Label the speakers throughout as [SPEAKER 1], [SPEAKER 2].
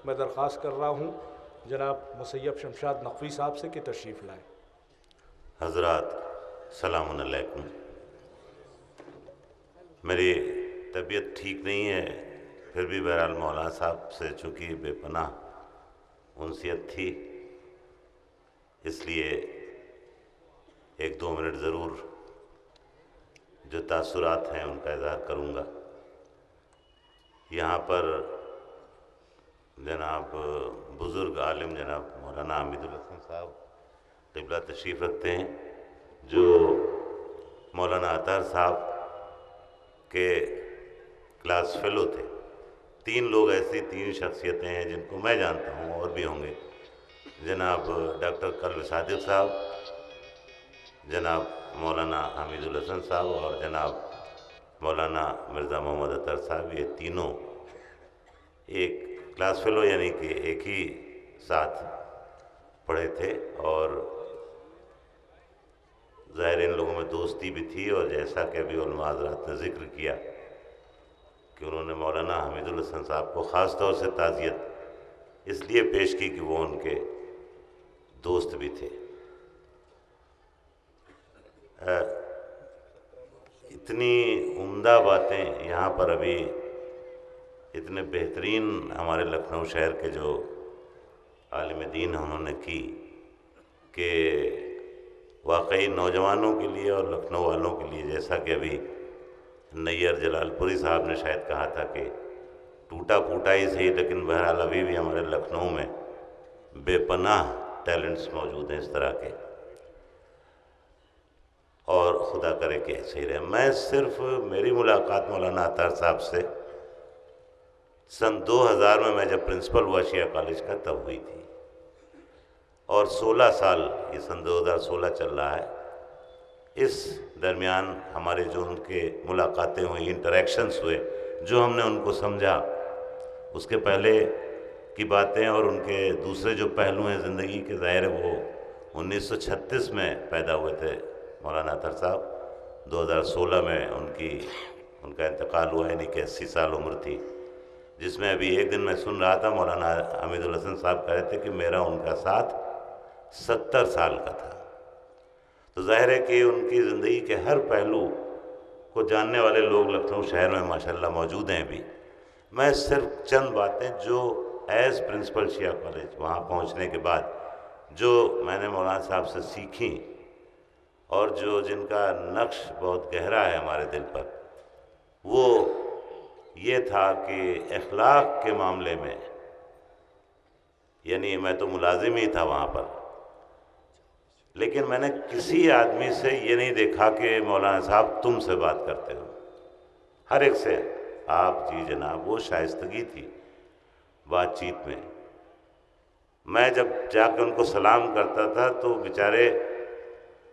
[SPEAKER 1] میں درخواست کر رہا ہوں جناب مسیب شمشاد نقوی صاحب سے کہ تشریف لائیں۔
[SPEAKER 2] حضرات السلام علیکم۔ میری طبیعت ٹھیک نہیں ہے، پھر بھی بہرحال مولانا صاحب سے چونکہ بے پناہ انسیت تھی، اس لیے ایک دو منٹ ضرور جو تاثرات ہیں ان کا اظہار کروں گا۔ یہاں پر جناب بزرگ عالم جناب مولانا حمید الحسن صاحب قبلہ تشریف رکھتے ہیں، جو مولانا اطہر صاحب کے کلاس فیلو تھے۔ تین لوگ ایسی تین شخصیتیں ہیں جن کو میں جانتا ہوں، اور بھی ہوں گے، جناب ڈاکٹر قلب صادق صاحب، جناب مولانا حمید الحسن صاحب اور جناب مولانا مرزا محمد اطہر صاحب۔ یہ تینوں ایک کلاس فیلو یعنی کہ ایک ہی ساتھ پڑھے تھے، اور ظاہر ان لوگوں میں دوستی بھی تھی، اور جیسا کہ ابھی علماء حضرات نے ذکر کیا کہ انہوں نے مولانا حمید الحسن صاحب کو خاص طور سے تعزیت اس لیے پیش کی کہ وہ ان کے دوست بھی تھے۔ اتنی عمدہ باتیں یہاں پر ابھی اتنے بہترین ہمارے لکھنؤ شہر کے جو عالم دین ہیں انہوں نے کی کہ واقعی نوجوانوں کے لیے اور لکھنؤ والوں کے لیے، جیسا کہ ابھی نیئر جلال پوری صاحب نے شاید کہا تھا کہ ٹوٹا پھوٹا ہی صحیح، لیکن بہرحال ابھی بھی ہمارے لکھنؤ میں بے پناہ ٹیلنٹس موجود ہیں اس طرح کے، اور خدا کرے کہ ایسے ہی رہے۔ میں صرف میری ملاقات مولانا اطہر صاحب سے سن 2000 میں جب پرنسپل ہوا شیعہ کالج کا تب ہوئی تھی، اور 16 سال یہ سن 2016 چل رہا ہے، اس درمیان ہمارے جو ان کے ملاقاتیں ہوئی، انٹریکشنز ہوئے، جو ہم نے ان کو سمجھا، اس کے پہلے کی باتیں اور ان کے دوسرے جو پہلو ہیں زندگی کے، ظاہر ہے وہ 1936 میں پیدا ہوئے تھے مولانا اطہر صاحب، 2016 میں ان کا انتقال ہوا، یعنی کہ 80 سال عمر تھی، جس میں ابھی ایک دن میں سن رہا تھا مولانا حمید الحسن صاحب کہہ رہے تھے کہ میرا ان کا ساتھ 70 سال کا تھا۔ تو ظاہر ہے کہ ان کی زندگی کے ہر پہلو کو جاننے والے لوگ لکھنؤ شہر میں ماشاءاللہ موجود ہیں بھی۔ میں صرف چند باتیں جو ایز پرنسپل شیعہ کالج وہاں پہنچنے کے بعد جو میں نے مولانا صاحب سے سیکھیں، اور جن کا نقش بہت گہرا ہے ہمارے دل پر، وہ یہ تھا کہ اخلاق کے معاملے میں، یعنی میں تو ملازم ہی تھا وہاں پر، لیکن میں نے کسی آدمی سے یہ نہیں دیکھا کہ مولانا صاحب تم سے بات کرتے ہو، ہر ایک سے آپ جی جناب، وہ شائستگی تھی بات چیت میں۔ میں جب جا کے ان کو سلام کرتا تھا تو بیچارے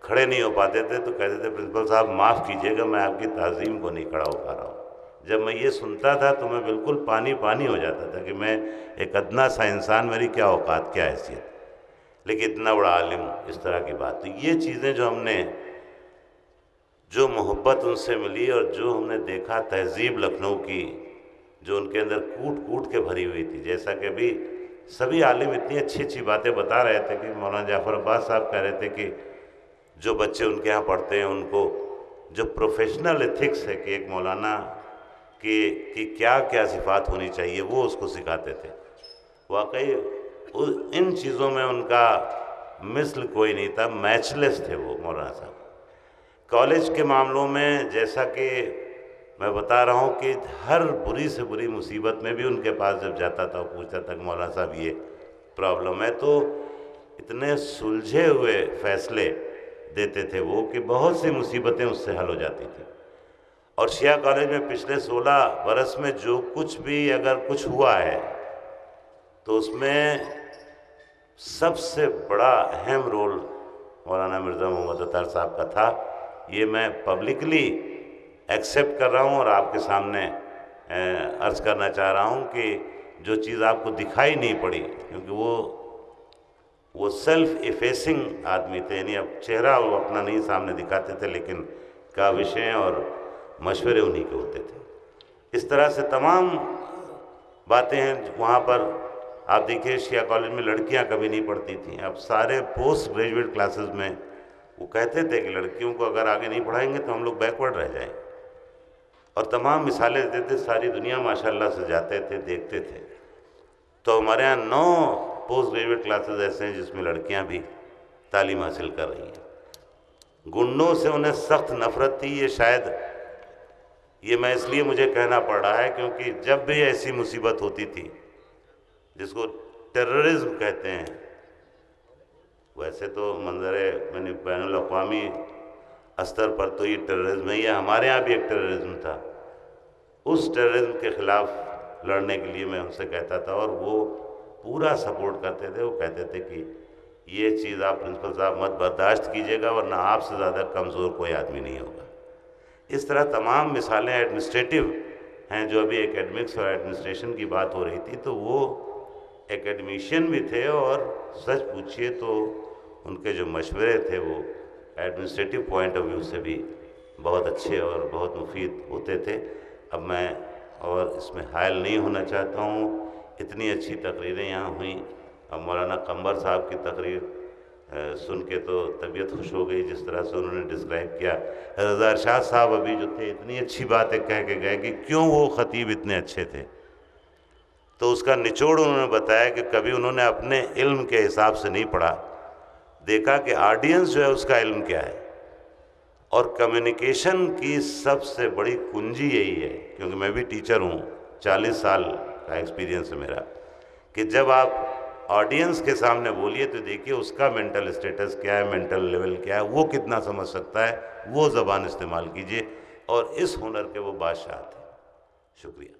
[SPEAKER 2] کھڑے نہیں ہو پاتے تھے، تو کہتے تھے پرنسپل صاحب معاف کیجئے گا، میں آپ کی تعظیم کو نہیں کھڑا ہو پا رہا ہوں۔ جب میں یہ سنتا تھا تو میں بالکل پانی پانی ہو جاتا تھا کہ میں ایک ادنا سا انسان، میری کیا اوقات، کیا حیثیت، لیکن اتنا بڑا عالم، اس طرح کی بات۔ تو یہ چیزیں جو ہم نے، جو محبت ان سے ملی اور جو ہم نے دیکھا تہذیب لکھنؤ کی جو ان کے اندر کوٹ کوٹ کے بھری ہوئی تھی، جیسا کہ ابھی سبھی عالم اتنی اچھی اچھی باتیں بتا رہے تھے کہ مولانا جعفر عباس صاحب کہہ رہے تھے کہ جو بچے ان کے ہاں پڑھتے ہیں ان کو جو پروفیشنل ایتھکس ہے کہ ایک مولانا کی کیا کیا صفات ہونی چاہیے، وہ اس کو سکھاتے تھے۔ واقعی ان چیزوں میں ان کا مثل کوئی نہیں تھا، میچ لیس تھے وہ مولانا صاحب۔ کالج کے معاملوں میں جیسا کہ میں بتا رہا ہوں کہ ہر بری سے بری مصیبت میں بھی ان کے پاس جب جاتا تھا، وہ پوچھتا تھا کہ مولانا صاحب یہ پرابلم ہے، تو اتنے سلجھے ہوئے فیصلے دیتے تھے وہ کہ بہت سی مصیبتیں اس سے حل ہو جاتی تھیں۔ اور شیعہ کالج میں پچھلے 16 برس میں جو کچھ بھی اگر کچھ ہوا ہے تو اس میں سب سے بڑا اہم رول مولانا مرزا محمد اطہر صاحب کا تھا۔ یہ میں پبلکلی ایکسیپٹ کر رہا ہوں اور آپ کے سامنے عرض کرنا چاہ رہا ہوں کہ جو چیز آپ کو دکھائی نہیں پڑی، کیونکہ وہ سیلف ایفیسنگ آدمی تھے، یعنی اب چہرہ وہ اپنا نہیں سامنے دکھاتے تھے، لیکن کاوشیں اور مشورے انہی کے ہوتے تھے۔ اس طرح سے تمام باتیں ہیں وہاں پر آپ دیکھیے شیعہ کالج میں لڑکیاں کبھی نہیں پڑھتی تھیں، اب سارے پوسٹ گریجویٹ کلاسز میں وہ کہتے تھے کہ لڑکیوں کو اگر آگے نہیں پڑھائیں گے تو ہم لوگ بیکورڈ رہ جائیں، اور تمام مثالیں دیتے تھے، ساری دنیا ماشاءاللہ سے جاتے تھے، دیکھتے تھے۔ تو ہمارے ہاں 9 پوسٹ گریجویٹ کلاسز ایسے ہیں جس میں لڑکیاں بھی تعلیم حاصل کر رہی ہیں۔ گنڈوں سے انہیں سخت نفرت تھی، یہ شاید یہ میں اس لیے مجھے کہنا پڑ رہا ہے کیونکہ جب بھی ایسی مصیبت ہوتی تھی جس کو ٹیررزم کہتے ہیں، ویسے تو منظر یعنی بین الاقوامی استر پر تو یہ ٹیررزم ہے، یہ ہمارے ہاں بھی ایک ٹیررزم تھا، اس ٹیررزم کے خلاف لڑنے کے لیے میں ان سے کہتا تھا اور وہ پورا سپورٹ کرتے تھے۔ وہ کہتے تھے کہ یہ چیز آپ پرنسپل صاحب مت برداشت کیجیے گا ورنہ آپ سے زیادہ کمزور کوئی آدمی نہیں ہوگا۔ اس طرح تمام مثالیں ایڈمنسٹریٹو ہیں، جو ابھی ایکیڈمکس اور ایڈمنسٹریشن کی بات ہو رہی تھی تو وہ ایکیڈمیشین بھی تھے، اور سچ پوچھئے تو ان کے جو مشورے تھے وہ ایڈمنسٹریٹو پوائنٹ آف ویو سے بھی بہت اچھے اور بہت مفید ہوتے تھے۔ اب میں اور اس میں حائل نہیں ہونا چاہتا ہوں، اتنی اچھی تقریریں یہاں ہوئیں۔ اب مولانا قمبر صاحب کی تقریر سن کے تو طبیعت خوش ہو گئی، جس طرح سے انہوں نے ڈسکرائب کیا۔ رضا ارشاد صاحب ابھی جو تھے اتنی اچھی باتیں کہہ کے گئے کہ کیوں وہ خطیب اتنے اچھے تھے، تو اس کا نچوڑ انہوں نے بتایا کہ کبھی انہوں نے اپنے علم کے حساب سے نہیں پڑھا، دیکھا کہ آڈینس جو ہے اس کا علم کیا ہے، اور کمیونیکیشن کی سب سے بڑی کنجی یہی ہے، کیونکہ میں بھی ٹیچر ہوں، 40 سال کا ایکسپیرینس ہے میرا، کہ جب آپ آڈینس کے سامنے بولیے تو دیکھیے اس کا مینٹل اسٹیٹس کیا ہے، مینٹل لیول کیا ہے، وہ کتنا سمجھ سکتا ہے، وہ زبان استعمال کیجیے، اور اس ہنر کے وہ بادشاہ تھے۔ شکریہ۔